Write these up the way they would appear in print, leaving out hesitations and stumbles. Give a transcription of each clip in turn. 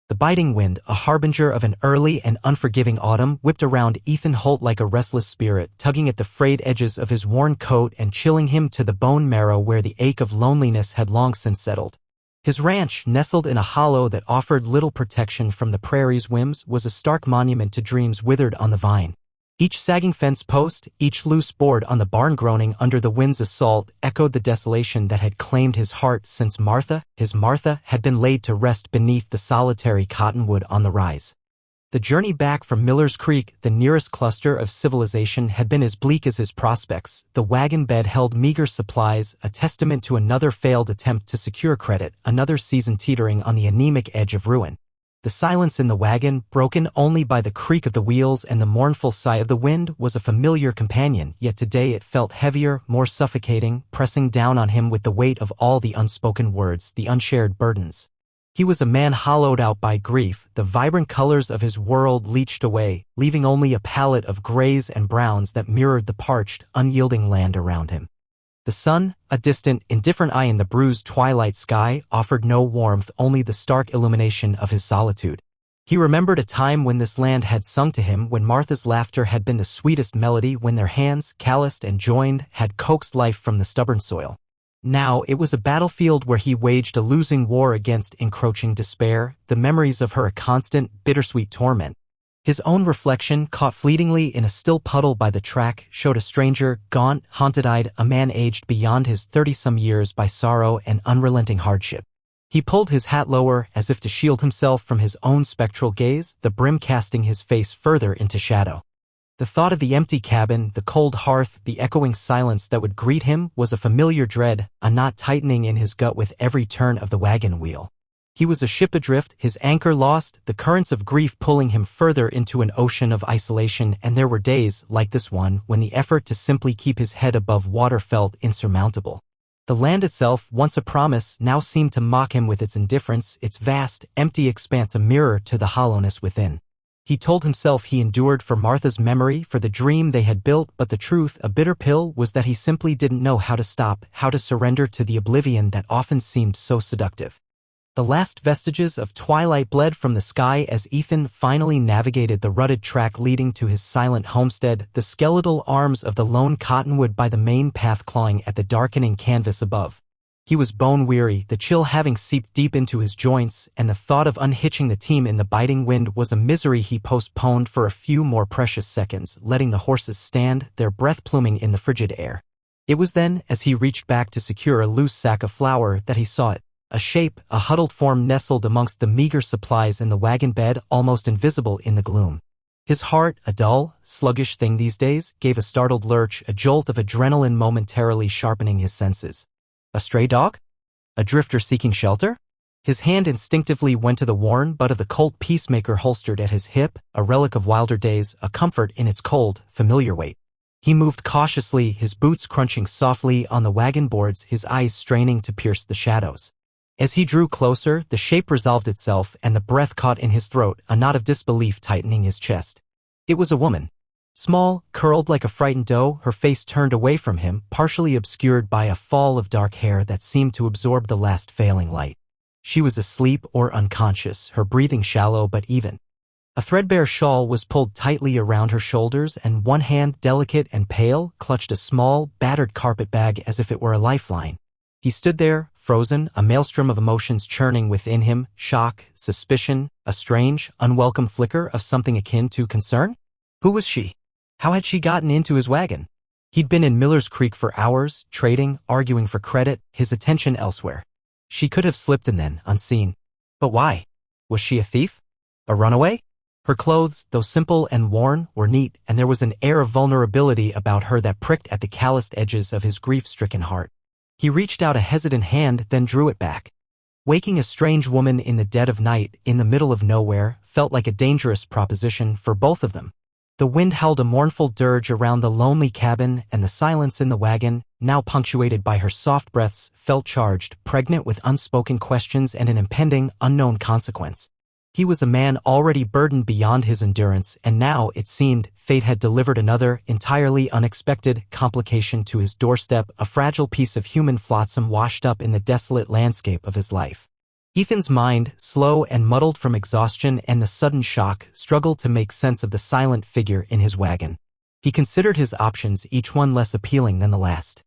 The biting wind, a harbinger of an early and unforgiving autumn, whipped around Ethan Holt like a restless spirit, tugging at the frayed edges of his worn coat and chilling him to the bone marrow where the ache of loneliness had long since settled. His ranch, nestled in a hollow that offered little protection from the prairie's whims, was a stark monument to dreams withered on the vine. Each sagging fence post, each loose board on the barn groaning under the wind's assault, echoed the desolation that had claimed his heart since his Martha, had been laid to rest beneath the solitary cottonwood on the rise. The journey back from Miller's Creek, the nearest cluster of civilization, had been as bleak as his prospects. The wagon bed held meager supplies, a testament to another failed attempt to secure credit, another season teetering on the anemic edge of ruin. The silence in the wagon, broken only by the creak of the wheels and the mournful sigh of the wind, was a familiar companion, yet today it felt heavier, more suffocating, pressing down on him with the weight of all the unspoken words, the unshared burdens. He was a man hollowed out by grief, the vibrant colors of his world leached away, leaving only a palette of grays and browns that mirrored the parched, unyielding land around him. The sun, a distant, indifferent eye in the bruised twilight sky, offered no warmth, only the stark illumination of his solitude. He remembered a time when this land had sung to him, when Martha's laughter had been the sweetest melody, when their hands, calloused and joined, had coaxed life from the stubborn soil. Now it was a battlefield where he waged a losing war against encroaching despair, the memories of her a constant, bittersweet torment. His own reflection, caught fleetingly in a still puddle by the track, showed a stranger, gaunt, haunted-eyed, a man aged beyond his 30-some years by sorrow and unrelenting hardship. He pulled his hat lower, as if to shield himself from his own spectral gaze, the brim casting his face further into shadow. The thought of the empty cabin, the cold hearth, the echoing silence that would greet him was a familiar dread, a knot tightening in his gut with every turn of the wagon wheel. He was a ship adrift, his anchor lost, the currents of grief pulling him further into an ocean of isolation, and there were days, like this one, when the effort to simply keep his head above water felt insurmountable. The land itself, once a promise, now seemed to mock him with its indifference, its vast, empty expanse a mirror to the hollowness within. He told himself he endured for Martha's memory, for the dream they had built, but the truth, a bitter pill, was that he simply didn't know how to stop, how to surrender to the oblivion that often seemed so seductive. The last vestiges of twilight bled from the sky as Ethan finally navigated the rutted track leading to his silent homestead, the skeletal arms of the lone cottonwood by the main path clawing at the darkening canvas above. He was bone-weary, the chill having seeped deep into his joints, and the thought of unhitching the team in the biting wind was a misery he postponed for a few more precious seconds, letting the horses stand, their breath pluming in the frigid air. It was then, as he reached back to secure a loose sack of flour, that he saw it. A shape, a huddled form nestled amongst the meager supplies in the wagon bed, almost invisible in the gloom. His heart, a dull, sluggish thing these days, gave a startled lurch, a jolt of adrenaline momentarily sharpening his senses. A stray dog? A drifter seeking shelter? His hand instinctively went to the worn butt of the Colt Peacemaker holstered at his hip, a relic of wilder days, a comfort in its cold, familiar weight. He moved cautiously, his boots crunching softly on the wagon boards, his eyes straining to pierce the shadows. As he drew closer, the shape resolved itself, and the breath caught in his throat, a knot of disbelief tightening his chest. It was a woman. Small, curled like a frightened doe, her face turned away from him, partially obscured by a fall of dark hair that seemed to absorb the last failing light. She was asleep or unconscious, her breathing shallow but even. A threadbare shawl was pulled tightly around her shoulders, and one hand, delicate and pale, clutched a small, battered carpet bag as if it were a lifeline. He stood there, frozen, a maelstrom of emotions churning within him, shock, suspicion, a strange, unwelcome flicker of something akin to concern. Who was she? How had she gotten into his wagon? He'd been in Miller's Creek for hours, trading, arguing for credit, his attention elsewhere. She could have slipped in then, unseen. But why? Was she a thief? A runaway? Her clothes, though simple and worn, were neat, and there was an air of vulnerability about her that pricked at the calloused edges of his grief-stricken heart. He reached out a hesitant hand, then drew it back. Waking a strange woman in the dead of night, in the middle of nowhere, felt like a dangerous proposition for both of them. The wind howled a mournful dirge around the lonely cabin, and the silence in the wagon, now punctuated by her soft breaths, felt charged, pregnant with unspoken questions and an impending, unknown consequence. He was a man already burdened beyond his endurance, and now, it seemed, fate had delivered another, entirely unexpected, complication to his doorstep, a fragile piece of human flotsam washed up in the desolate landscape of his life. Ethan's mind, slow and muddled from exhaustion and the sudden shock, struggled to make sense of the silent figure in his wagon. He considered his options, each one less appealing than the last.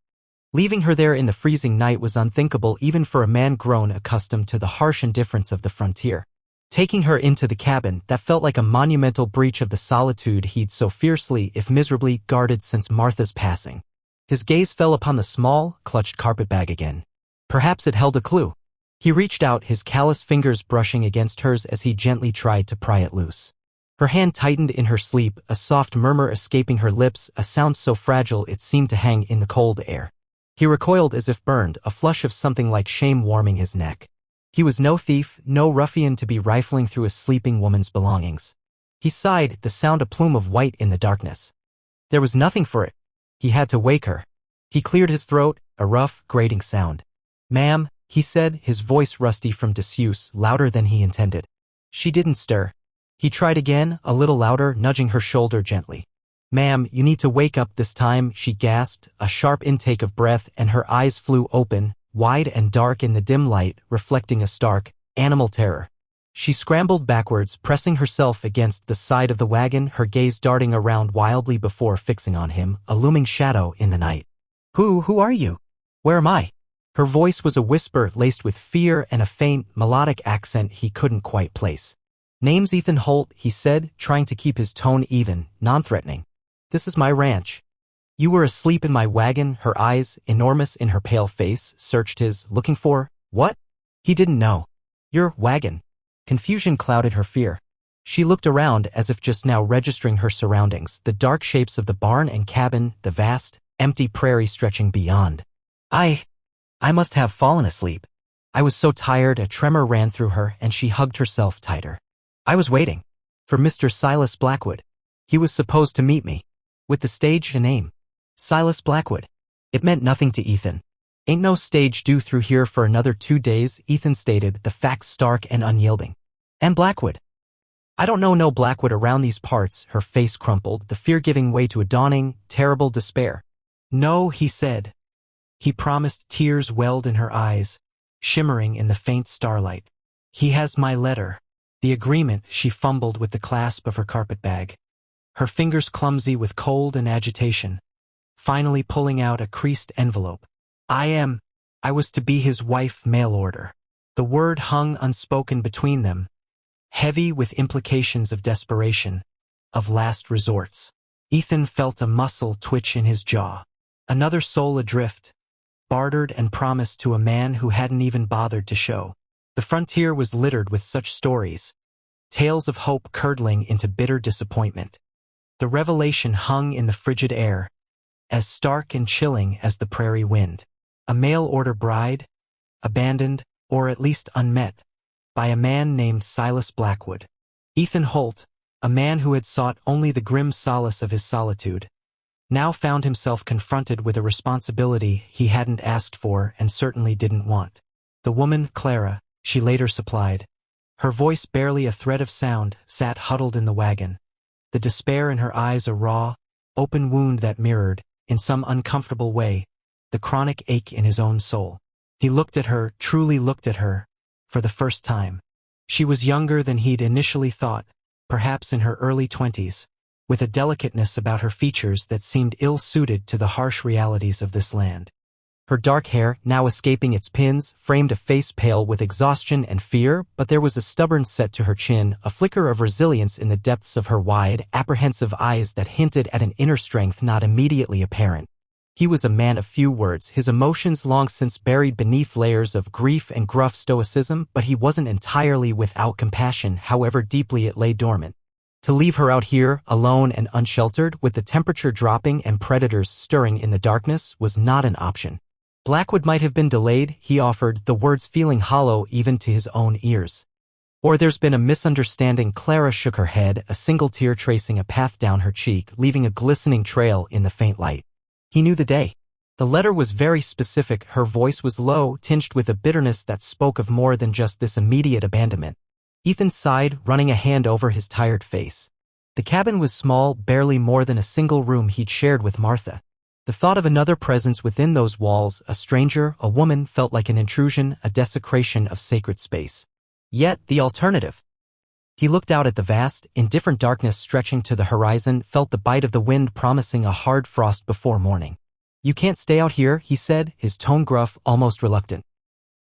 Leaving her there in the freezing night was unthinkable even for a man grown accustomed to the harsh indifference of the frontier. Taking her into the cabin, that felt like a monumental breach of the solitude he'd so fiercely, if miserably, guarded since Martha's passing. His gaze fell upon the small, clutched carpetbag again. Perhaps it held a clue. He reached out, his callous fingers brushing against hers as he gently tried to pry it loose. Her hand tightened in her sleep, a soft murmur escaping her lips, a sound so fragile it seemed to hang in the cold air. He recoiled as if burned, a flush of something like shame warming his neck. He was no thief, no ruffian to be rifling through a sleeping woman's belongings. He sighed, the sound a plume of white in the darkness. There was nothing for it. He had to wake her. He cleared his throat, a rough, grating sound. "Ma'am," he said, his voice rusty from disuse, louder than he intended. She didn't stir. He tried again, a little louder, nudging her shoulder gently. "Ma'am, you need to wake up this time," she gasped, a sharp intake of breath, and her eyes flew open, wide and dark in the dim light, reflecting a stark, animal terror. She scrambled backwards, pressing herself against the side of the wagon, her gaze darting around wildly before fixing on him, a looming shadow in the night. Who are you? Where am I?" Her voice was a whisper laced with fear and a faint, melodic accent he couldn't quite place. "Name's Ethan Holt," he said, trying to keep his tone even, non-threatening. "This is my ranch. You were asleep in my wagon." Her eyes, enormous in her pale face, searched his, looking for, what? He didn't know. "Your wagon." Confusion clouded her fear. She looked around as if just now registering her surroundings, the dark shapes of the barn and cabin, the vast, empty prairie stretching beyond. I must have fallen asleep. I was so tired, a tremor ran through her, and she hugged herself tighter. "I was waiting for Mr. Silas Blackwood. He was supposed to meet me. With the stage a name. Silas Blackwood." It meant nothing to Ethan. "Ain't no stage due through here for another 2 days," Ethan stated, the facts stark and unyielding. "And Blackwood? I don't know no Blackwood around these parts." Her face crumpled, the fear giving way to a dawning, terrible despair. "No," he said. He promised. Tears welled in her eyes, shimmering in the faint starlight. "He has my letter. The agreement." She fumbled with the clasp of her carpetbag, her fingers clumsy with cold and agitation, finally pulling out a creased envelope. I was to be his wife. Mail order." The word hung unspoken between them, heavy with implications of desperation, of last resorts. Ethan felt a muscle twitch in his jaw. Another soul adrift, bartered and promised to a man who hadn't even bothered to show. The frontier was littered with such stories, tales of hope curdling into bitter disappointment. The revelation hung in the frigid air, as stark and chilling as the prairie wind. A mail-order bride, abandoned, or at least unmet, by a man named Silas Blackwood. Ethan Holt, a man who had sought only the grim solace of his solitude, now found himself confronted with a responsibility he hadn't asked for and certainly didn't want. The woman, Clara, she later supplied, her voice barely a thread of sound, sat huddled in the wagon, the despair in her eyes a raw, open wound that mirrored, in some uncomfortable way, the chronic ache in his own soul. He looked at her, truly looked at her, for the first time. She was younger than he'd initially thought, perhaps in her early 20s, with a delicateness about her features that seemed ill-suited to the harsh realities of this land. Her dark hair, now escaping its pins, framed a face pale with exhaustion and fear, but there was a stubborn set to her chin, a flicker of resilience in the depths of her wide, apprehensive eyes that hinted at an inner strength not immediately apparent. He was a man of few words, his emotions long since buried beneath layers of grief and gruff stoicism, but he wasn't entirely without compassion, however deeply it lay dormant. To leave her out here, alone and unsheltered, with the temperature dropping and predators stirring in the darkness, was not an option. Blackwood might have been delayed, he offered, the words feeling hollow even to his own ears. Or there's been a misunderstanding. Clara shook her head, a single tear tracing a path down her cheek, leaving a glistening trail in the faint light. He knew the day. The letter was very specific, her voice was low, tinged with a bitterness that spoke of more than just this immediate abandonment. Ethan sighed, running a hand over his tired face. The cabin was small, barely more than a single room he'd shared with Martha. The The thought of another presence within those walls, a stranger, a woman, felt like an intrusion, a desecration of sacred space. Yet, the alternative. He looked out at the vast, indifferent darkness stretching to the horizon, felt the bite of the wind promising a hard frost before morning. "You can't stay out here," he said, his tone gruff, almost reluctant.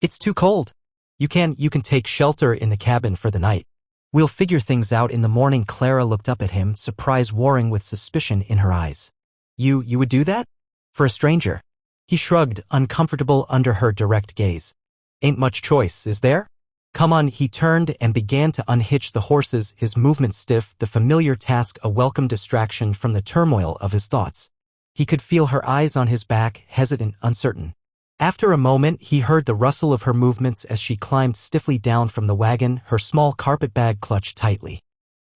"It's too cold. You can take shelter in the cabin for the night. We'll figure things out in the morning." Clara looked up at him, surprise warring with suspicion in her eyes. You would do that? For a stranger?" He shrugged, uncomfortable under her direct gaze. "Ain't much choice, is there? Come on." He turned and began to unhitch the horses, his movements stiff, the familiar task a welcome distraction from the turmoil of his thoughts. He could feel her eyes on his back, hesitant, uncertain. After a moment, he heard the rustle of her movements as she climbed stiffly down from the wagon, her small carpet bag clutched tightly.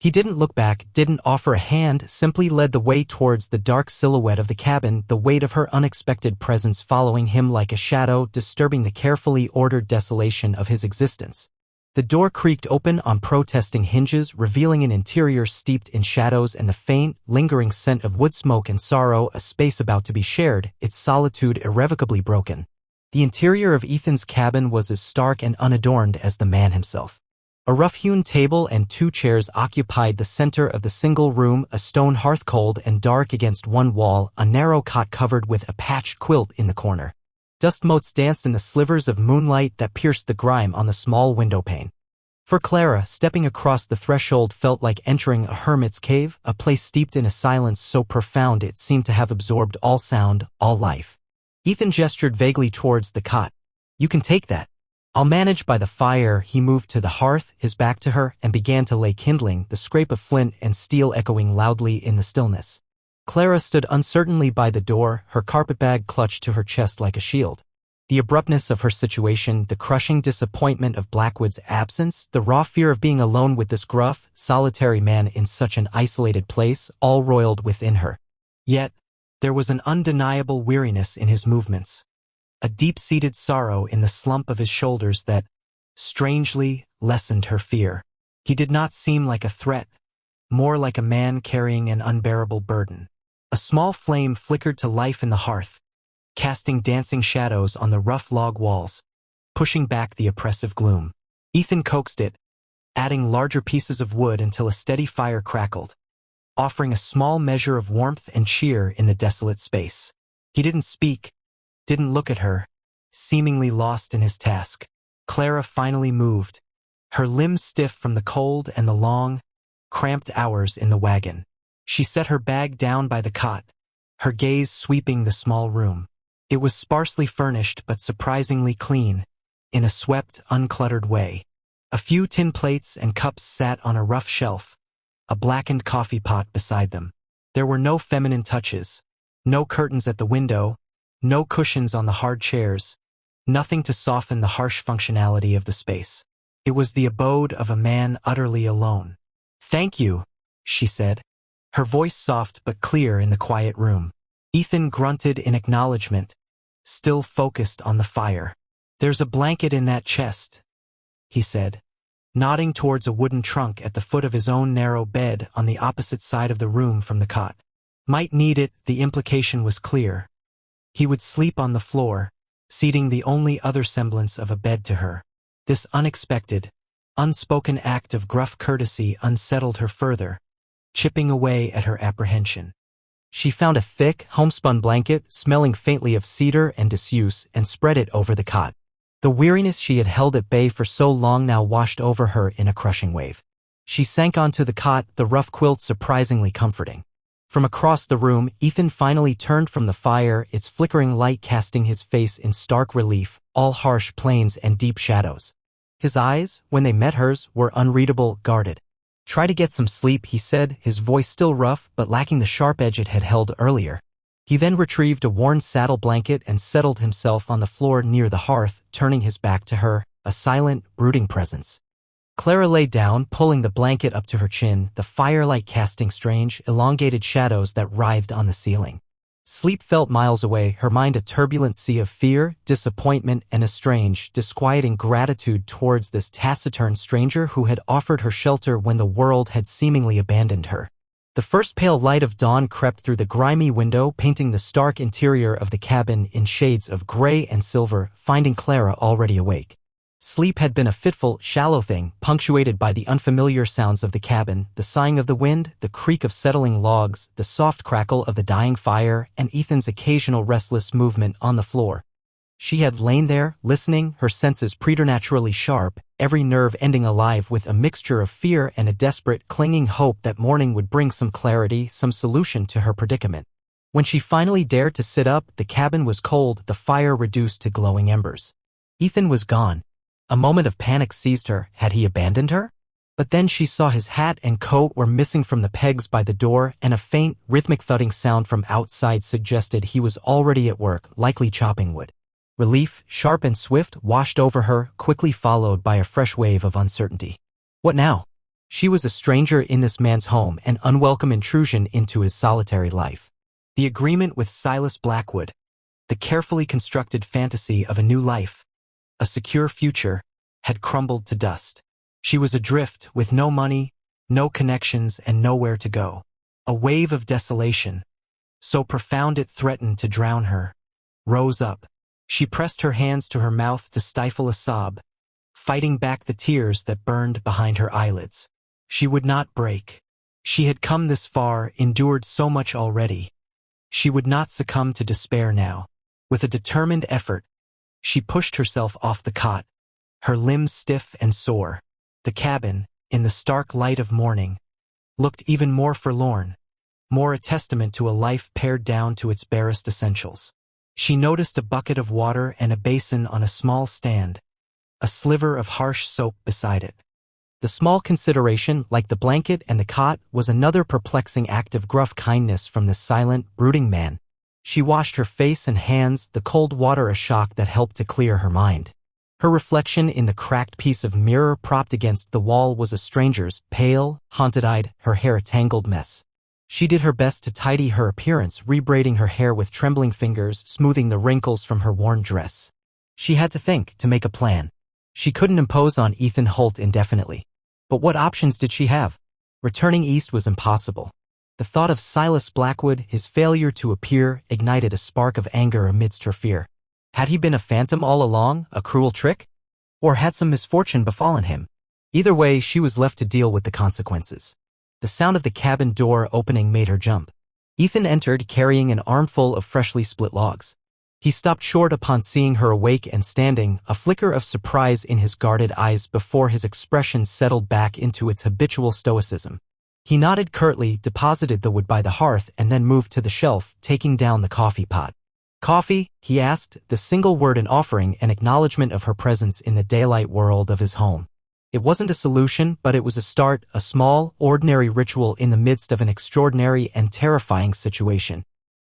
He didn't look back, didn't offer a hand, simply led the way towards the dark silhouette of the cabin, the weight of her unexpected presence following him like a shadow, disturbing the carefully ordered desolation of his existence. The door creaked open on protesting hinges, revealing an interior steeped in shadows and the faint, lingering scent of wood smoke and sorrow, a space about to be shared, its solitude irrevocably broken. The interior of Ethan's cabin was as stark and unadorned as the man himself. A rough-hewn table and 2 chairs occupied the center of the single room, a stone hearth cold and dark against one wall, a narrow cot covered with a patched quilt in the corner. Dust motes danced in the slivers of moonlight that pierced the grime on the small window pane. For Clara, stepping across the threshold felt like entering a hermit's cave, a place steeped in a silence so profound it seemed to have absorbed all sound, all life. Ethan gestured vaguely towards the cot. "You can take that. I'll manage." By the fire, he moved to the hearth, his back to her, and began to lay kindling, the scrape of flint and steel echoing loudly in the stillness. Clara stood uncertainly by the door, her carpetbag clutched to her chest like a shield. The abruptness of her situation, the crushing disappointment of Blackwood's absence, the raw fear of being alone with this gruff, solitary man in such an isolated place, all roiled within her. Yet, there was an undeniable weariness in his movements. A deep-seated sorrow in the slump of his shoulders that, strangely, lessened her fear. He did not seem like a threat, more like a man carrying an unbearable burden. A small flame flickered to life in the hearth, casting dancing shadows on the rough log walls, pushing back the oppressive gloom. Ethan coaxed it, adding larger pieces of wood until a steady fire crackled, offering a small measure of warmth and cheer in the desolate space. He didn't speak, didn't look at her, seemingly lost in his task. Clara finally moved, her limbs stiff from the cold and the long, cramped hours in the wagon. She set her bag down by the cot, her gaze sweeping the small room. It was sparsely furnished but surprisingly clean, in a swept, uncluttered way. A few tin plates and cups sat on a rough shelf, a blackened coffee pot beside them. There were no feminine touches, no curtains at the window, no cushions on the hard chairs, nothing to soften the harsh functionality of the space. It was the abode of a man utterly alone. "Thank you," she said, her voice soft but clear in the quiet room. Ethan grunted in acknowledgement, still focused on the fire. "There's a blanket in that chest," he said, nodding towards a wooden trunk at the foot of his own narrow bed on the opposite side of the room from the cot. Might need it, the implication was clear. He would sleep on the floor, ceding the only other semblance of a bed to her. This unexpected, unspoken act of gruff courtesy unsettled her further, chipping away at her apprehension. She found a thick, homespun blanket, smelling faintly of cedar and disuse, and spread it over the cot. The weariness she had held at bay for so long now washed over her in a crushing wave. She sank onto the cot, the rough quilt surprisingly comforting. From across the room, Ethan finally turned from the fire, its flickering light casting his face in stark relief, all harsh planes and deep shadows. His eyes, when they met hers, were unreadable, guarded. "Try to get some sleep," he said, his voice still rough but lacking the sharp edge it had held earlier. He then retrieved a worn saddle blanket and settled himself on the floor near the hearth, turning his back to her, a silent, brooding presence. Clara lay down, pulling the blanket up to her chin, the firelight casting strange, elongated shadows that writhed on the ceiling. Sleep felt miles away, her mind a turbulent sea of fear, disappointment, and a strange, disquieting gratitude towards this taciturn stranger who had offered her shelter when the world had seemingly abandoned her. The first pale light of dawn crept through the grimy window, painting the stark interior of the cabin in shades of gray and silver, finding Clara already awake. Sleep had been a fitful, shallow thing, punctuated by the unfamiliar sounds of the cabin, the sighing of the wind, the creak of settling logs, the soft crackle of the dying fire, and Ethan's occasional restless movement on the floor. She had lain there, listening, her senses preternaturally sharp, every nerve ending alive with a mixture of fear and a desperate, clinging hope that morning would bring some clarity, some solution to her predicament. When she finally dared to sit up, the cabin was cold, the fire reduced to glowing embers. Ethan was gone. A moment of panic seized her. Had he abandoned her? But then she saw his hat and coat were missing from the pegs by the door, and a faint, rhythmic thudding sound from outside suggested he was already at work, likely chopping wood. Relief, sharp and swift, washed over her, quickly followed by a fresh wave of uncertainty. What now? She was a stranger in this man's home, an unwelcome intrusion into his solitary life. The agreement with Silas Blackwood, the carefully constructed fantasy of a new life, a secure future, had crumbled to dust. She was adrift, with no money, no connections, and nowhere to go. A wave of desolation, so profound it threatened to drown her, rose up. She pressed her hands to her mouth to stifle a sob, fighting back the tears that burned behind her eyelids. She would not break. She had come this far, endured so much already. She would not succumb to despair now. With a determined effort, she pushed herself off the cot, her limbs stiff and sore. The cabin, in the stark light of morning, looked even more forlorn, more a testament to a life pared down to its barest essentials. She noticed a bucket of water and a basin on a small stand, a sliver of harsh soap beside it. The small consideration, like the blanket and the cot, was another perplexing act of gruff kindness from this silent, brooding man. She washed her face and hands, the cold water a shock that helped to clear her mind. Her reflection in the cracked piece of mirror propped against the wall was a stranger's, pale, haunted-eyed, her hair a tangled mess. She did her best to tidy her appearance, rebraiding her hair with trembling fingers, smoothing the wrinkles from her worn dress. She had to think, to make a plan. She couldn't impose on Ethan Holt indefinitely. But what options did she have? Returning east was impossible. The thought of Silas Blackwood, his failure to appear, ignited a spark of anger amidst her fear. Had he been a phantom all along, a cruel trick? Or had some misfortune befallen him? Either way, she was left to deal with the consequences. The sound of the cabin door opening made her jump. Ethan entered, carrying an armful of freshly split logs. He stopped short upon seeing her awake and standing, a flicker of surprise in his guarded eyes before his expression settled back into its habitual stoicism. He nodded curtly, deposited the wood by the hearth, and then moved to the shelf, taking down the coffee pot. "Coffee?" he asked, the single word an offering, an acknowledgement of her presence in the daylight world of his home. It wasn't a solution, but it was a start, a small, ordinary ritual in the midst of an extraordinary and terrifying situation.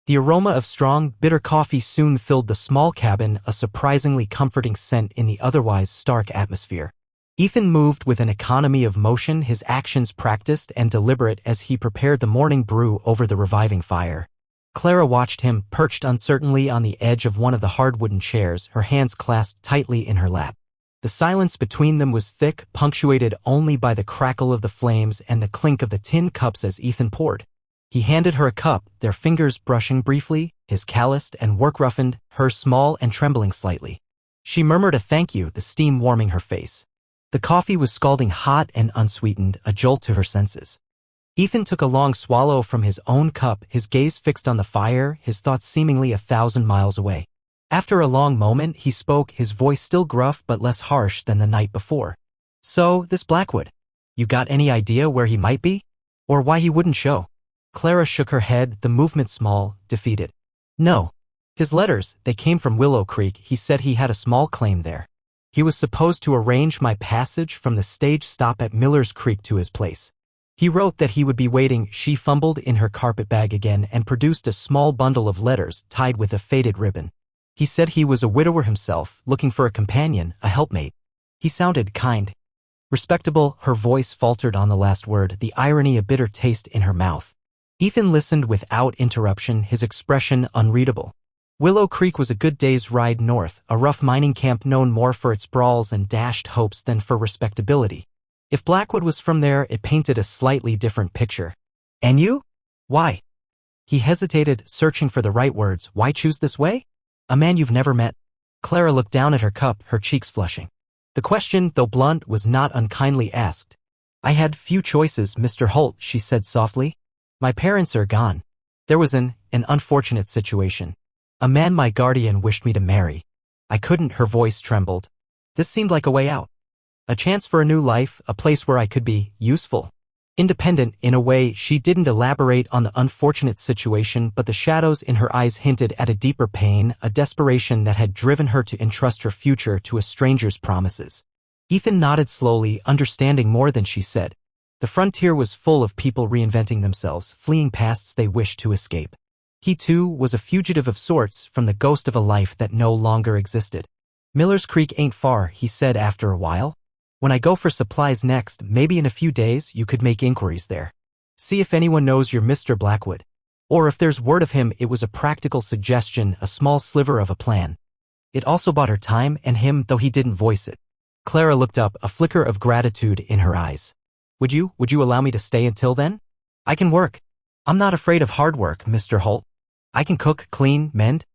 The aroma of strong, bitter coffee soon filled the small cabin, a surprisingly comforting scent in the otherwise stark atmosphere. Ethan moved with an economy of motion, his actions practiced and deliberate as he prepared the morning brew over the reviving fire. Clara watched him, perched uncertainly on the edge of one of the hard-wooden chairs, her hands clasped tightly in her lap. The silence between them was thick, punctuated only by the crackle of the flames and the clink of the tin cups as Ethan poured. He handed her a cup, their fingers brushing briefly, his calloused and work-roughened, hers small and trembling slightly. She murmured a thank you, the steam warming her face. The coffee was scalding hot and unsweetened, a jolt to her senses. Ethan took a long swallow from his own cup, his gaze fixed on the fire, his thoughts seemingly 1,000 miles away. After a long moment, he spoke, his voice still gruff but less harsh than the night before. "So, this Blackwood. You got any idea where he might be? Or why he wouldn't show?" Clara shook her head, the movement small, defeated. "No. His letters, they came from Willow Creek. He said he had a small claim there. He was supposed to arrange my passage from the stage stop at Miller's Creek to his place. He wrote that he would be waiting." She fumbled in her carpetbag again and produced a small bundle of letters tied with a faded ribbon. "He said he was a widower himself, looking for a companion, a helpmate. He sounded kind. Respectable." Her voice faltered on the last word, the irony a bitter taste in her mouth. Ethan listened without interruption, his expression unreadable. Willow Creek was a good day's ride north, a rough mining camp known more for its brawls and dashed hopes than for respectability. If Blackwood was from there, it painted a slightly different picture. And you? Why? He hesitated, searching for the right words. Why choose this way? A man you've never met? Clara looked down at her cup, her cheeks flushing. The question, though blunt, was not unkindly asked. I had few choices, Mr. Holt, she said softly. My parents are gone. There was an unfortunate situation. A man my guardian wished me to marry. I couldn't, her voice trembled. This seemed like a way out. A chance for a new life, a place where I could be useful. Independent, in a way. She didn't elaborate on the unfortunate situation, but the shadows in her eyes hinted at a deeper pain, a desperation that had driven her to entrust her future to a stranger's promises. Ethan nodded slowly, understanding more than she said. The frontier was full of people reinventing themselves, fleeing pasts they wished to escape. He, too, was a fugitive of sorts from the ghost of a life that no longer existed. Miller's Creek ain't far, he said after a while. When I go for supplies next, maybe in a few days, you could make inquiries there. See if anyone knows you're Mr. Blackwood. Or if there's word of him. It was a practical suggestion, a small sliver of a plan. It also bought her time and him, though he didn't voice it. Clara looked up, a flicker of gratitude in her eyes. Would you allow me to stay until then? I can work. I'm not afraid of hard work, Mr. Holt. I can cook, clean, mend.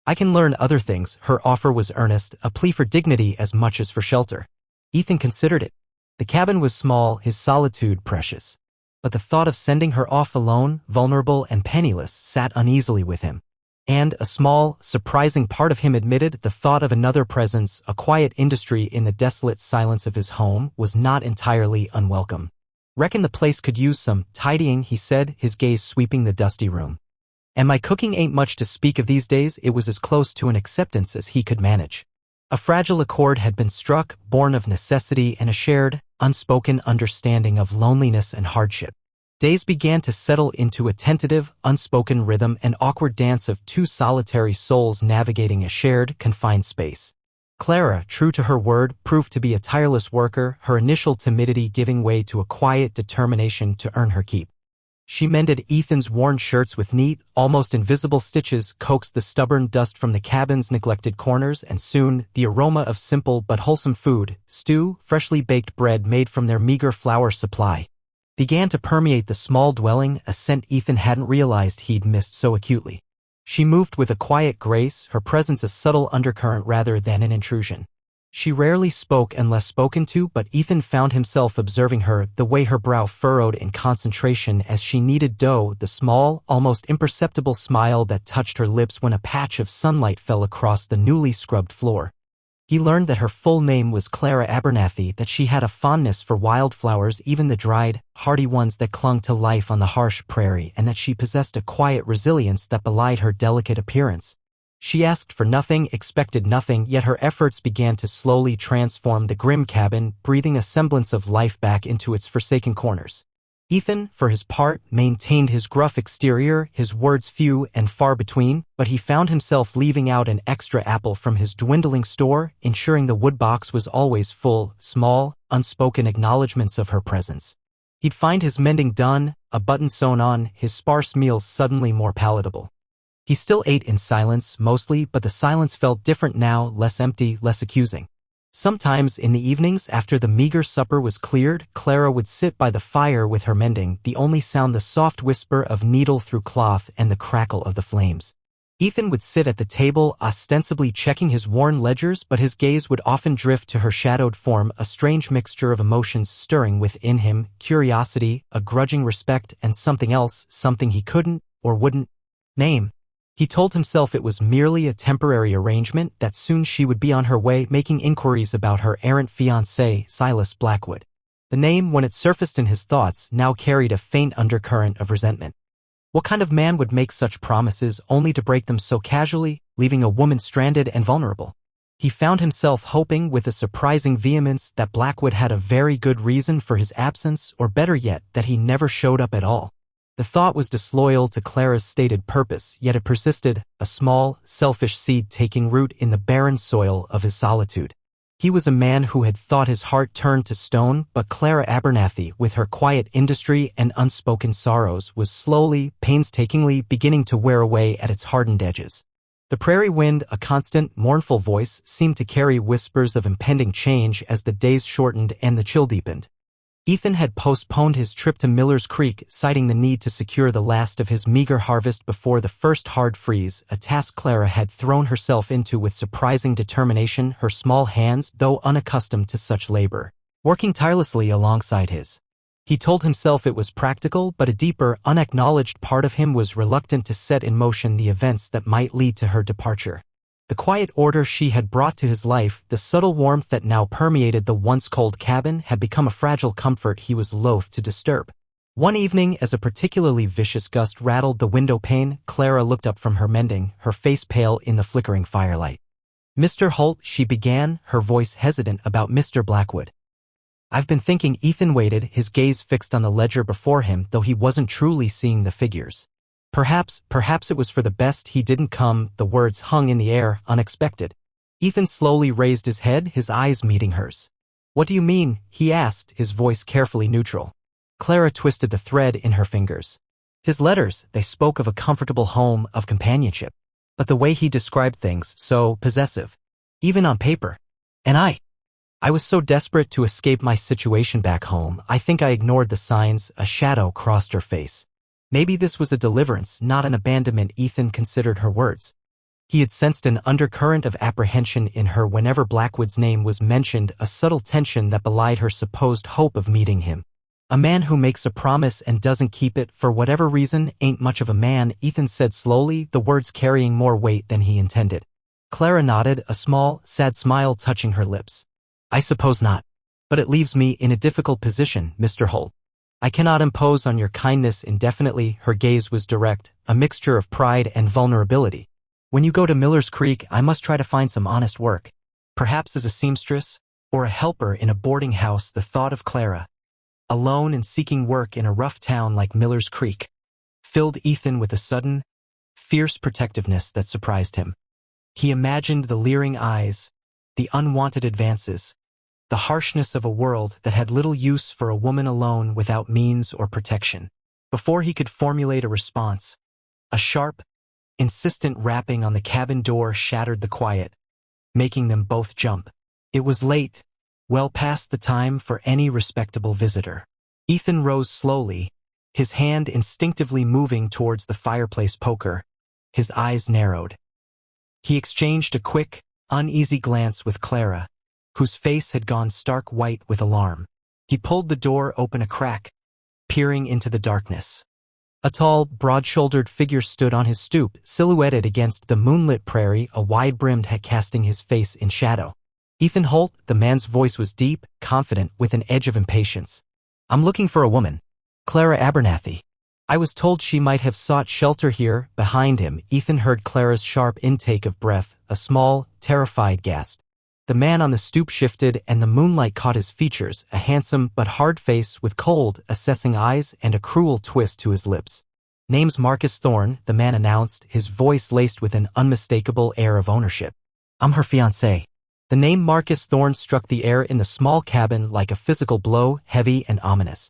I can learn other things. Her offer was earnest, a plea for dignity as much as for shelter. Ethan considered it. The cabin was small, his solitude precious. But the thought of sending her off alone, vulnerable and penniless, sat uneasily with him. And a small, surprising part of him admitted the thought of another presence, a quiet industry in the desolate silence of his home, was not entirely unwelcome. Reckon the place could use some tidying, he said, his gaze sweeping the dusty room. And my cooking ain't much to speak of these days. It was as close to an acceptance as he could manage. A fragile accord had been struck, born of necessity and a shared, unspoken understanding of loneliness and hardship. Days began to settle into a tentative, unspoken rhythm, an awkward dance of two solitary souls navigating a shared, confined space. Clara, true to her word, proved to be a tireless worker, her initial timidity giving way to a quiet determination to earn her keep. She mended Ethan's worn shirts with neat, almost invisible stitches, coaxed the stubborn dust from the cabin's neglected corners, and soon, the aroma of simple but wholesome food, stew, freshly baked bread made from their meager flour supply, began to permeate the small dwelling, a scent Ethan hadn't realized he'd missed so acutely. She moved with a quiet grace, her presence a subtle undercurrent rather than an intrusion. She rarely spoke unless spoken to, but Ethan found himself observing her, the way her brow furrowed in concentration as she kneaded dough, the small, almost imperceptible smile that touched her lips when a patch of sunlight fell across the newly scrubbed floor. He learned that her full name was Clara Abernathy, that she had a fondness for wildflowers, even the dried, hardy ones that clung to life on the harsh prairie, and that she possessed a quiet resilience that belied her delicate appearance. She asked for nothing, expected nothing, yet her efforts began to slowly transform the grim cabin, breathing a semblance of life back into its forsaken corners. Ethan, for his part, maintained his gruff exterior, his words few and far between, but he found himself leaving out an extra apple from his dwindling store, ensuring the woodbox was always full, small, unspoken acknowledgments of her presence. He'd find his mending done, a button sewn on, his sparse meals suddenly more palatable. He still ate in silence, mostly, but the silence felt different now, less empty, less accusing. Sometimes, in the evenings, after the meager supper was cleared, Clara would sit by the fire with her mending, the only sound the soft whisper of needle through cloth and the crackle of the flames. Ethan would sit at the table, ostensibly checking his worn ledgers, but his gaze would often drift to her shadowed form, a strange mixture of emotions stirring within him, curiosity, a grudging respect, and something else, something he couldn't, or wouldn't, name. He told himself it was merely a temporary arrangement, that soon she would be on her way making inquiries about her errant fiancé, Silas Blackwood. The name, when it surfaced in his thoughts, now carried a faint undercurrent of resentment. What kind of man would make such promises only to break them so casually, leaving a woman stranded and vulnerable? He found himself hoping with a surprising vehemence that Blackwood had a very good reason for his absence, or better yet, that he never showed up at all. The thought was disloyal to Clara's stated purpose, yet it persisted, a small, selfish seed taking root in the barren soil of his solitude. He was a man who had thought his heart turned to stone, but Clara Abernathy, with her quiet industry and unspoken sorrows, was slowly, painstakingly beginning to wear away at its hardened edges. The prairie wind, a constant, mournful voice, seemed to carry whispers of impending change as the days shortened and the chill deepened. Ethan had postponed his trip to Miller's Creek, citing the need to secure the last of his meager harvest before the first hard freeze, a task Clara had thrown herself into with surprising determination, her small hands, though unaccustomed to such labor, working tirelessly alongside his. He told himself it was practical, but a deeper, unacknowledged part of him was reluctant to set in motion the events that might lead to her departure. The quiet order she had brought to his life, the subtle warmth that now permeated the once cold cabin, had become a fragile comfort he was loath to disturb. One evening, as a particularly vicious gust rattled the window pane, Clara looked up from her mending, her face pale in the flickering firelight. "Mr. Holt," she began, her voice hesitant, "about Mr. Blackwood. I've been thinking." Ethan waited, his gaze fixed on the ledger before him, though he wasn't truly seeing the figures. Perhaps it was for the best he didn't come, the words hung in the air, unexpected. Ethan slowly raised his head, his eyes meeting hers. "What do you mean?" he asked, his voice carefully neutral. Clara twisted the thread in her fingers. His letters, they spoke of a comfortable home, of companionship. But the way he described things, so possessive. Even on paper. And I was so desperate to escape my situation back home, I think I ignored the signs. A shadow crossed her face. Maybe this was a deliverance, not an abandonment. Ethan considered her words. He had sensed an undercurrent of apprehension in her whenever Blackwood's name was mentioned, a subtle tension that belied her supposed hope of meeting him. A man who makes a promise and doesn't keep it, for whatever reason, ain't much of a man, Ethan said slowly, the words carrying more weight than he intended. Clara nodded, a small, sad smile touching her lips. "I suppose not. But it leaves me in a difficult position, Mr. Holt. I cannot impose on your kindness indefinitely." Her gaze was direct, a mixture of pride and vulnerability. "When you go to Miller's Creek, I must try to find some honest work. Perhaps as a seamstress, or a helper in a boarding house." The thought of Clara, alone and seeking work in a rough town like Miller's Creek, filled Ethan with a sudden, fierce protectiveness that surprised him. He imagined the leering eyes, the unwanted advances, the harshness of a world that had little use for a woman alone without means or protection. Before he could formulate a response, a sharp, insistent rapping on the cabin door shattered the quiet, making them both jump. It was late, well past the time for any respectable visitor. Ethan rose slowly, his hand instinctively moving towards the fireplace poker, his eyes narrowed. He exchanged a quick, uneasy glance with Clara, whose face had gone stark white with alarm. He pulled the door open a crack, peering into the darkness. A tall, broad-shouldered figure stood on his stoop, silhouetted against the moonlit prairie, a wide-brimmed hat casting his face in shadow. "Ethan Holt," the man's voice was deep, confident, with an edge of impatience. "I'm looking for a woman. Clara Abernathy. I was told she might have sought shelter here." Behind him, Ethan heard Clara's sharp intake of breath, a small, terrified gasp. The man on the stoop shifted, and the moonlight caught his features, a handsome but hard face with cold, assessing eyes and a cruel twist to his lips. "Name's Marcus Thorne," the man announced, his voice laced with an unmistakable air of ownership. "I'm her fiancé." The name Marcus Thorne struck the air in the small cabin like a physical blow, heavy and ominous.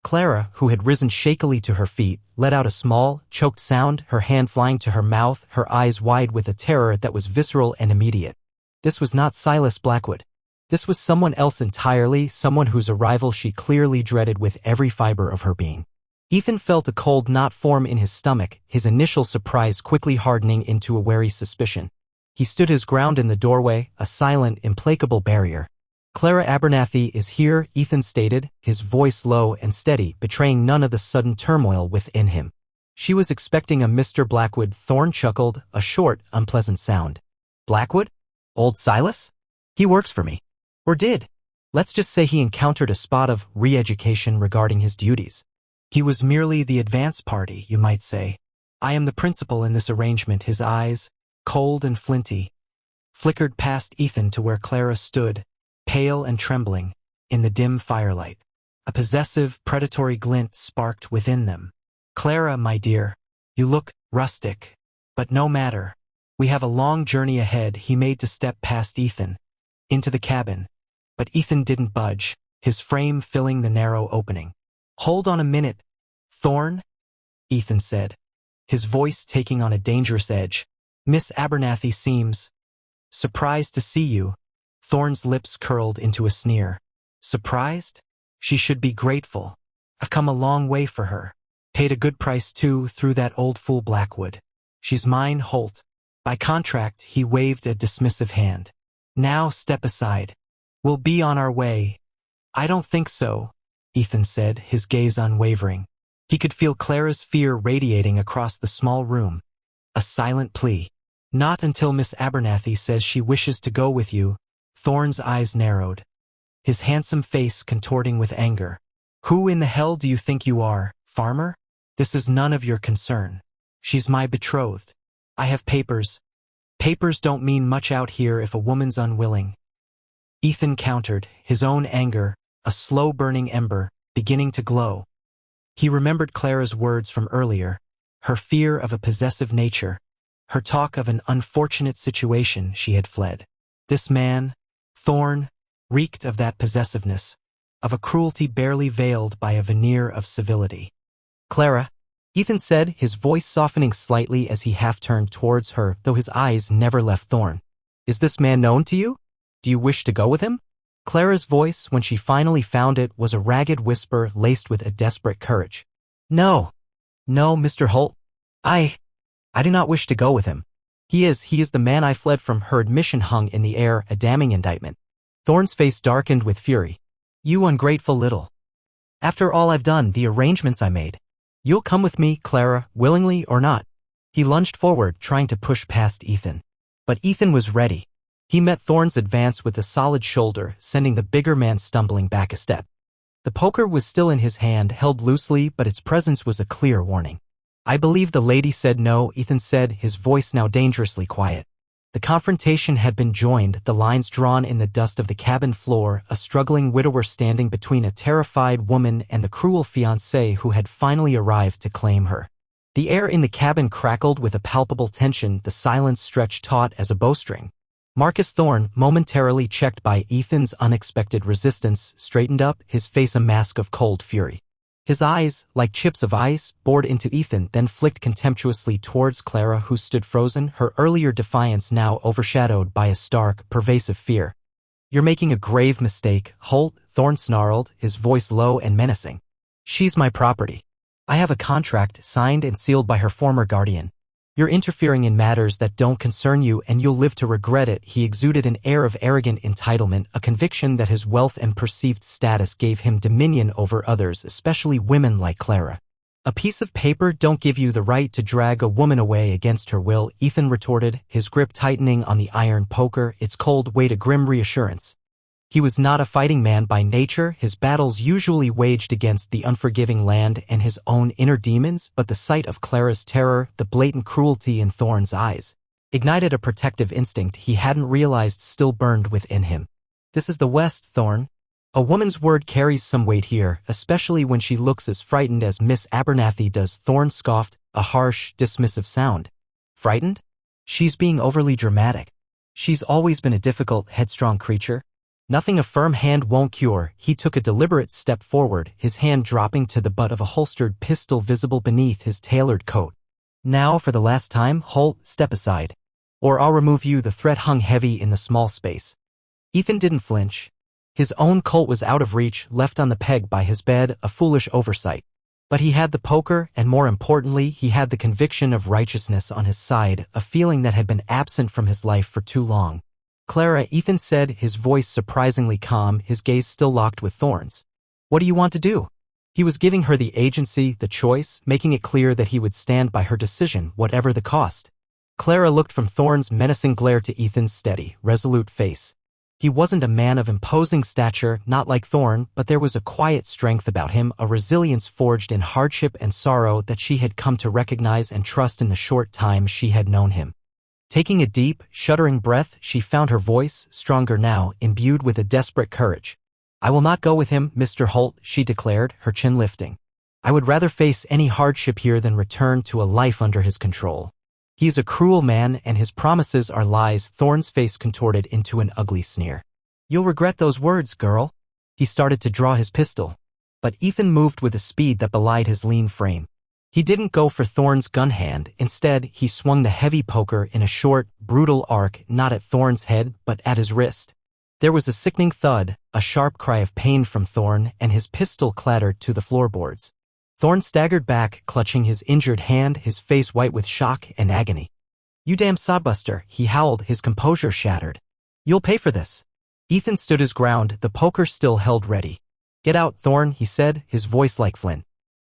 Clara, who had risen shakily to her feet, let out a small, choked sound, her hand flying to her mouth, her eyes wide with a terror that was visceral and immediate. This was not Silas Blackwood. This was someone else entirely, someone whose arrival she clearly dreaded with every fiber of her being. Ethan felt a cold knot form in his stomach, his initial surprise quickly hardening into a wary suspicion. He stood his ground in the doorway, a silent, implacable barrier. "Clara Abernathy is here," Ethan stated, his voice low and steady, betraying none of the sudden turmoil within him. "She was expecting a Mr. Blackwood." Thorne chuckled, a short, unpleasant sound. "Blackwood? Old Silas? He works for me. Or did. Let's just say he encountered a spot of re-education regarding his duties. He was merely the advance party, you might say. I am the principal in this arrangement." His eyes, cold and flinty, flickered past Ethan to where Clara stood, pale and trembling, in the dim firelight. A possessive, predatory glint sparked within them. "Clara, my dear, you look rustic. But no matter. We have a long journey ahead." He made to step past Ethan, into the cabin. But Ethan didn't budge, his frame filling the narrow opening. "Hold on a minute, Thorne," Ethan said, his voice taking on a dangerous edge. "Miss Abernathy seems surprised to see you." Thorne's lips curled into a sneer. "Surprised?" She should be grateful. I've come a long way for her. Paid a good price, too, through that old fool Blackwood. She's mine, Holt. By contract, he waved a dismissive hand. Now step aside. We'll be on our way. I don't think so, Ethan said, his gaze unwavering. He could feel Clara's fear radiating across the small room. A silent plea. Not until Miss Abernathy says she wishes to go with you. Thorne's eyes narrowed, his handsome face contorting with anger. Who in the hell do you think you are, farmer? This is none of your concern. She's my betrothed. I have papers. Papers don't mean much out here if a woman's unwilling. Ethan countered, his own anger, a slow-burning ember, beginning to glow. He remembered Clara's words from earlier, her fear of a possessive nature, her talk of an unfortunate situation she had fled. This man, Thorne, reeked of that possessiveness, of a cruelty barely veiled by a veneer of civility. Clara, Ethan said, his voice softening slightly as he half-turned towards her, though his eyes never left Thorne. Is this man known to you? Do you wish to go with him? Clara's voice, when she finally found it, was a ragged whisper laced with a desperate courage. No, Mr. Holt. I do not wish to go with him. He is the man I fled from. Her admission hung in the air, a damning indictment. Thorne's face darkened with fury. You ungrateful little. After all I've done, the arrangements I made. You'll come with me, Clara, willingly or not. He lunged forward, trying to push past Ethan. But Ethan was ready. He met Thorne's advance with a solid shoulder, sending the bigger man stumbling back a step. The poker was still in his hand, held loosely, but its presence was a clear warning. I believe the lady said no, Ethan said, his voice now dangerously quiet. The confrontation had been joined, the lines drawn in the dust of the cabin floor, a struggling widower standing between a terrified woman and the cruel fiancé who had finally arrived to claim her. The air in the cabin crackled with a palpable tension, the silence stretched taut as a bowstring. Marcus Thorne, momentarily checked by Ethan's unexpected resistance, straightened up, his face a mask of cold fury. His eyes, like chips of ice, bored into Ethan, then flicked contemptuously towards Clara, who stood frozen, her earlier defiance now overshadowed by a stark, pervasive fear. You're making a grave mistake, Holt, Thorne snarled, his voice low and menacing. She's my property. I have a contract signed and sealed by her former guardian. You're interfering in matters that don't concern you and you'll live to regret it. He exuded an air of arrogant entitlement, a conviction that his wealth and perceived status gave him dominion over others, especially women like Clara. A piece of paper don't give you the right to drag a woman away against her will, Ethan retorted, his grip tightening on the iron poker, its cold weight a grim reassurance. He was not a fighting man by nature, his battles usually waged against the unforgiving land and his own inner demons, but the sight of Clara's terror, the blatant cruelty in Thorne's eyes, ignited a protective instinct he hadn't realized still burned within him. This is the West, Thorne. A woman's word carries some weight here, especially when she looks as frightened as Miss Abernathy does. Thorne scoffed, a harsh, dismissive sound. Frightened? She's being overly dramatic. She's always been a difficult, headstrong creature. Nothing a firm hand won't cure. He took a deliberate step forward, his hand dropping to the butt of a holstered pistol visible beneath his tailored coat. Now, for the last time, Holt, step aside. Or I'll remove you. The threat hung heavy in the small space. Ethan didn't flinch. His own Colt was out of reach, left on the peg by his bed, a foolish oversight. But he had the poker, and more importantly, he had the conviction of righteousness on his side, a feeling that had been absent from his life for too long. Clara, Ethan said, his voice surprisingly calm, his gaze still locked with Thorne's. What do you want to do? He was giving her the agency, the choice, making it clear that he would stand by her decision, whatever the cost. Clara looked from Thorne's menacing glare to Ethan's steady, resolute face. He wasn't a man of imposing stature, not like Thorne, but there was a quiet strength about him, a resilience forged in hardship and sorrow that she had come to recognize and trust in the short time she had known him. Taking a deep, shuddering breath, she found her voice, stronger now, imbued with a desperate courage. I will not go with him, Mr. Holt, she declared, her chin lifting. I would rather face any hardship here than return to a life under his control. He is a cruel man and his promises are lies. Thorne's face contorted into an ugly sneer. You'll regret those words, girl. He started to draw his pistol. But Ethan moved with a speed that belied his lean frame. He didn't go for Thorne's gun hand. Instead, he swung the heavy poker in a short, brutal arc, not at Thorne's head, but at his wrist. There was a sickening thud, a sharp cry of pain from Thorn, and his pistol clattered to the floorboards. Thorn staggered back, clutching his injured hand, his face white with shock and agony. "You damn sodbuster," he howled, his composure shattered. "You'll pay for this." Ethan stood his ground, the poker still held ready. "Get out, Thorn," he said, his voice like flint.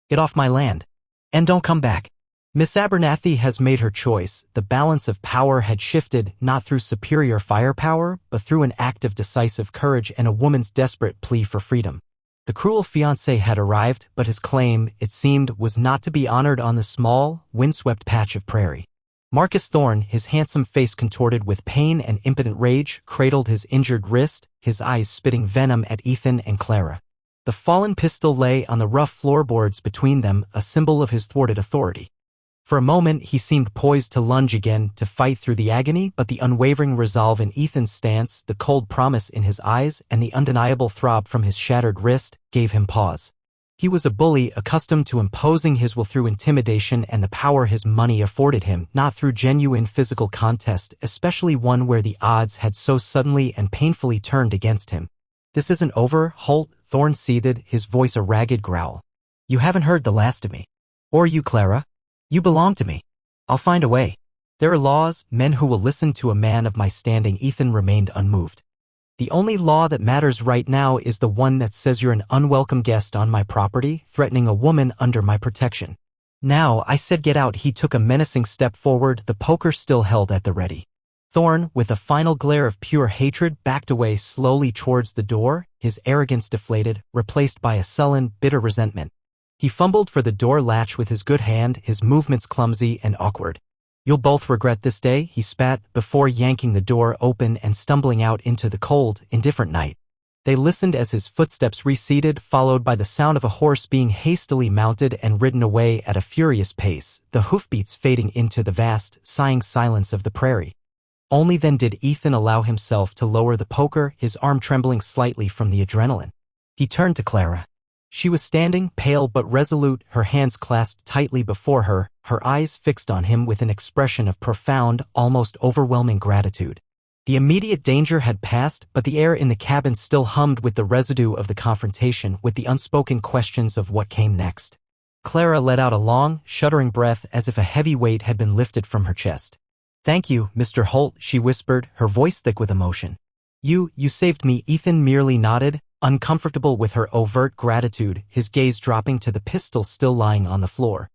"Get off my land. And don't come back." Miss Abernathy has made her choice. The balance of power had shifted, not through superior firepower, but through an act of decisive courage and a woman's desperate plea for freedom. The cruel fiancé had arrived, but his claim, it seemed, was not to be honored on the small, windswept patch of prairie. Marcus Thorn, his handsome face contorted with pain and impotent rage, cradled his injured wrist, his eyes spitting venom at Ethan and Clara. The fallen pistol lay on the rough floorboards between them, a symbol of his thwarted authority. For a moment he seemed poised to lunge again, to fight through the agony, but the unwavering resolve in Ethan's stance, the cold promise in his eyes, and the undeniable throb from his shattered wrist, gave him pause. He was a bully, accustomed to imposing his will through intimidation and the power his money afforded him, not through genuine physical contest, especially one where the odds had so suddenly and painfully turned against him. "This isn't over, Holt," Thorn seethed, his voice a ragged growl. "You haven't heard the last of me. Or you, Clara. You belong to me. I'll find a way. There are laws, men who will listen to a man of my standing." Ethan remained unmoved. "The only law that matters right now is the one that says you're an unwelcome guest on my property, threatening a woman under my protection. Now, I said get out." He took a menacing step forward, the poker still held at the ready. Thorn, with a final glare of pure hatred, backed away slowly towards the door, his arrogance deflated, replaced by a sullen, bitter resentment. He fumbled for the door latch with his good hand, his movements clumsy and awkward. "You'll both regret this day," he spat, before yanking the door open and stumbling out into the cold, indifferent night. They listened as his footsteps receded, followed by the sound of a horse being hastily mounted and ridden away at a furious pace, the hoofbeats fading into the vast, sighing silence of the prairie. Only then did Ethan allow himself to lower the poker, his arm trembling slightly from the adrenaline. He turned to Clara. She was standing, pale but resolute, her hands clasped tightly before her, her eyes fixed on him with an expression of profound, almost overwhelming gratitude. The immediate danger had passed, but the air in the cabin still hummed with the residue of the confrontation, with the unspoken questions of what came next. Clara let out a long, shuddering breath as if a heavy weight had been lifted from her chest. "Thank you, Mr. Holt," she whispered, her voice thick with emotion. You saved me." Ethan merely nodded, uncomfortable with her overt gratitude, his gaze dropping to the pistol still lying on the floor.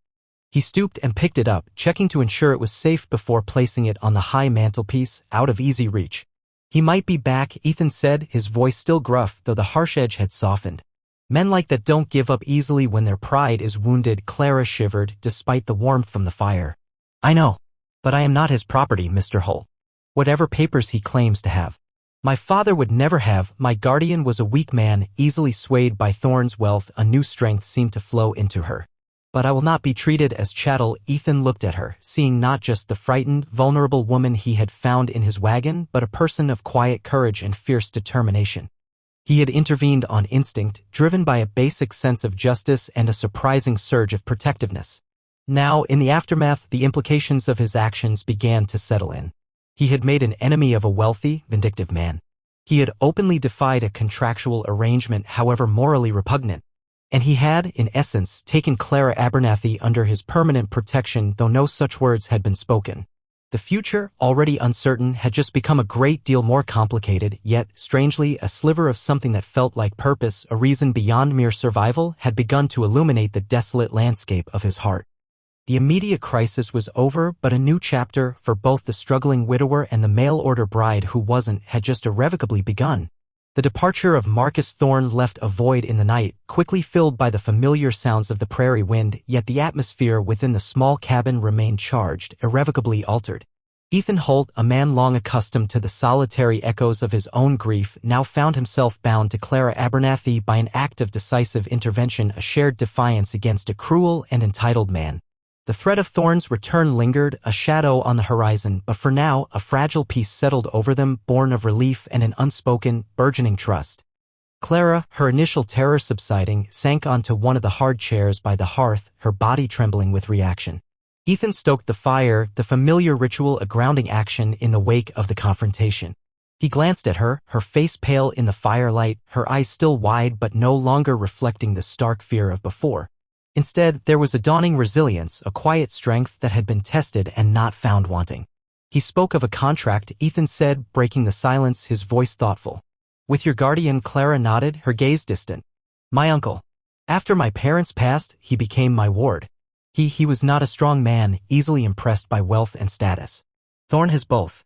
He stooped and picked it up, checking to ensure it was safe before placing it on the high mantelpiece, out of easy reach. "He might be back," Ethan said, his voice still gruff, though the harsh edge had softened. "Men like that don't give up easily when their pride is wounded." Clara shivered, despite the warmth from the fire. "I know. But I am not his property, Mr. Holt. Whatever papers he claims to have. My father would never have." My guardian was a weak man, easily swayed by Thorn's wealth. A new strength seemed to flow into her. "But I will not be treated as chattel." Ethan looked at her, seeing not just the frightened, vulnerable woman he had found in his wagon, but a person of quiet courage and fierce determination. He had intervened on instinct, driven by a basic sense of justice and a surprising surge of protectiveness. Now, in the aftermath, the implications of his actions began to settle in. He had made an enemy of a wealthy, vindictive man. He had openly defied a contractual arrangement, however morally repugnant. And he had, in essence, taken Clara Abernathy under his permanent protection, though no such words had been spoken. The future, already uncertain, had just become a great deal more complicated, yet, strangely, a sliver of something that felt like purpose, a reason beyond mere survival, had begun to illuminate the desolate landscape of his heart. The immediate crisis was over, but a new chapter, for both the struggling widower and the mail-order bride who wasn't, had just irrevocably begun. The departure of Marcus Thorn left a void in the night, quickly filled by the familiar sounds of the prairie wind, yet the atmosphere within the small cabin remained charged, irrevocably altered. Ethan Holt, a man long accustomed to the solitary echoes of his own grief, now found himself bound to Clara Abernathy by an act of decisive intervention, a shared defiance against a cruel and entitled man. The threat of Thorn's return lingered, a shadow on the horizon, but for now, a fragile peace settled over them, born of relief and an unspoken, burgeoning trust. Clara, her initial terror subsiding, sank onto one of the hard chairs by the hearth, her body trembling with reaction. Ethan stoked the fire, the familiar ritual, a grounding action in the wake of the confrontation. He glanced at her, her face pale in the firelight, her eyes still wide but no longer reflecting the stark fear of before. Instead, there was a dawning resilience, a quiet strength that had been tested and not found wanting. He spoke of a contract, Ethan said, breaking the silence, his voice thoughtful. With your guardian, Clara nodded, her gaze distant. My uncle. After my parents passed, he became my ward. He was not a strong man, easily impressed by wealth and status. Thorn has both.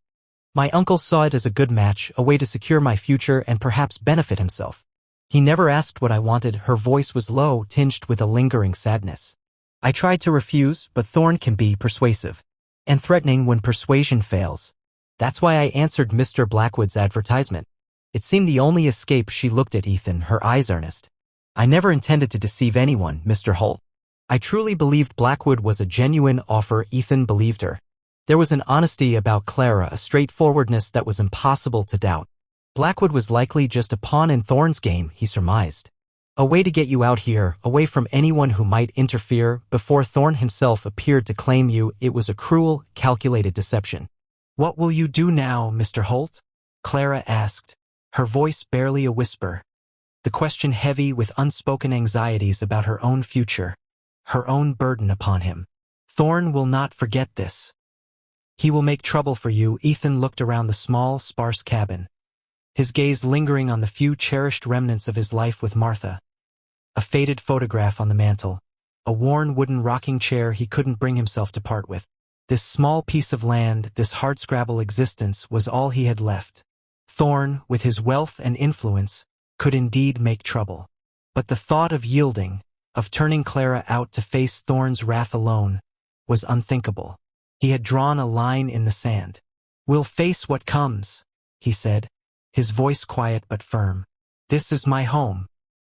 My uncle saw it as a good match, a way to secure my future and perhaps benefit himself. He never asked what I wanted, her voice was low, tinged with a lingering sadness. I tried to refuse, but Thorn can be persuasive. And threatening when persuasion fails. That's why I answered Mr. Blackwood's advertisement. It seemed the only escape. She looked at Ethan, her eyes earnest. I never intended to deceive anyone, Mr. Holt. I truly believed Blackwood was a genuine offer. Ethan believed her. There was an honesty about Clara, a straightforwardness that was impossible to doubt. Blackwood was likely just a pawn in Thorn's game, he surmised. A way to get you out here, away from anyone who might interfere. Before Thorn himself appeared to claim you, it was a cruel, calculated deception. What will you do now, Mr. Holt? Clara asked, her voice barely a whisper. The question heavy with unspoken anxieties about her own future, her own burden upon him. Thorn will not forget this. He will make trouble for you. Ethan looked around the small, sparse cabin, his gaze lingering on the few cherished remnants of his life with Martha. A faded photograph on the mantel, a worn wooden rocking chair he couldn't bring himself to part with. This small piece of land, this hardscrabble existence was all he had left. Thorn, with his wealth and influence, could indeed make trouble. But the thought of yielding, of turning Clara out to face Thorn's wrath alone, was unthinkable. He had drawn a line in the sand. We'll face what comes, he said, his voice quiet but firm. This is my home.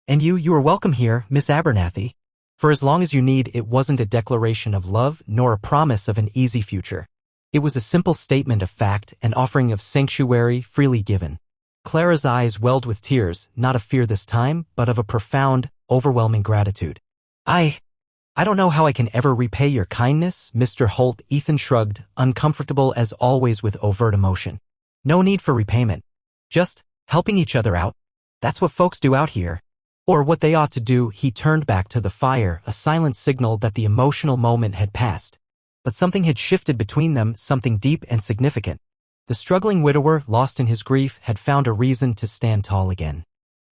And you are welcome here, Miss Abernathy. For as long as you need. It wasn't a declaration of love nor a promise of an easy future. It was a simple statement of fact, an offering of sanctuary freely given. Clara's eyes welled with tears, not of fear this time, but of a profound, overwhelming gratitude. I don't know how I can ever repay your kindness, Mr. Holt. Ethan shrugged, uncomfortable as always with overt emotion. No need for repayment. Just helping each other out. That's what folks do out here. Or what they ought to do. He turned back to the fire, a silent signal that the emotional moment had passed. But something had shifted between them, something deep and significant. The struggling widower, lost in his grief, had found a reason to stand tall again.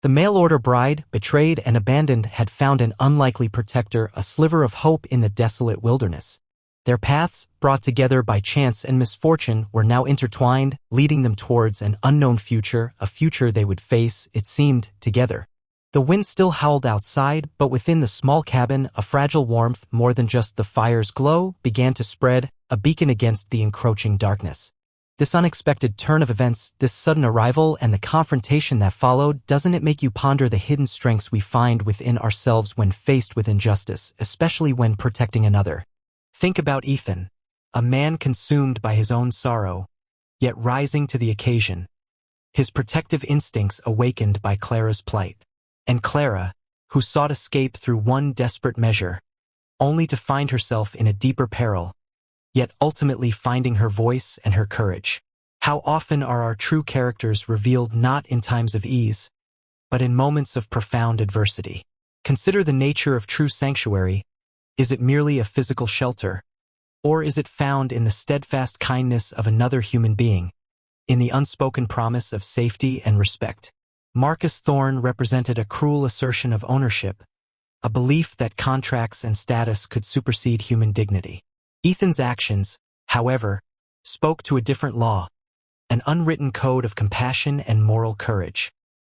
The mail-order bride, betrayed and abandoned, had found an unlikely protector, a sliver of hope in the desolate wilderness. Their paths, brought together by chance and misfortune, were now intertwined, leading them towards an unknown future, a future they would face, it seemed, together. The wind still howled outside, but within the small cabin, a fragile warmth, more than just the fire's glow, began to spread, a beacon against the encroaching darkness. This unexpected turn of events, this sudden arrival and the confrontation that followed, doesn't it make you ponder the hidden strengths we find within ourselves when faced with injustice, especially when protecting another? Think about Ethan, a man consumed by his own sorrow, yet rising to the occasion. His protective instincts awakened by Clara's plight. And Clara, who sought escape through one desperate measure, only to find herself in a deeper peril, yet ultimately finding her voice and her courage. How often are our true characters revealed not in times of ease, but in moments of profound adversity? Consider the nature of true sanctuary. Is it merely a physical shelter? Or is it found in the steadfast kindness of another human being, in the unspoken promise of safety and respect? Marcus Thorn represented a cruel assertion of ownership, a belief that contracts and status could supersede human dignity. Ethan's actions, however, spoke to a different law, an unwritten code of compassion and moral courage.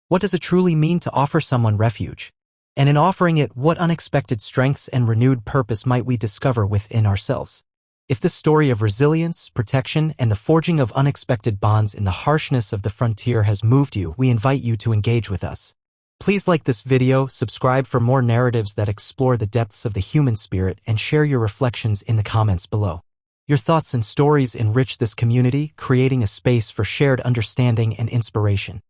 What does it truly mean to offer someone refuge? And in offering it, what unexpected strengths and renewed purpose might we discover within ourselves? If this story of resilience, protection, and the forging of unexpected bonds in the harshness of the frontier has moved you, we invite you to engage with us. Please like this video, subscribe for more narratives that explore the depths of the human spirit, and share your reflections in the comments below. Your thoughts and stories enrich this community, creating a space for shared understanding and inspiration.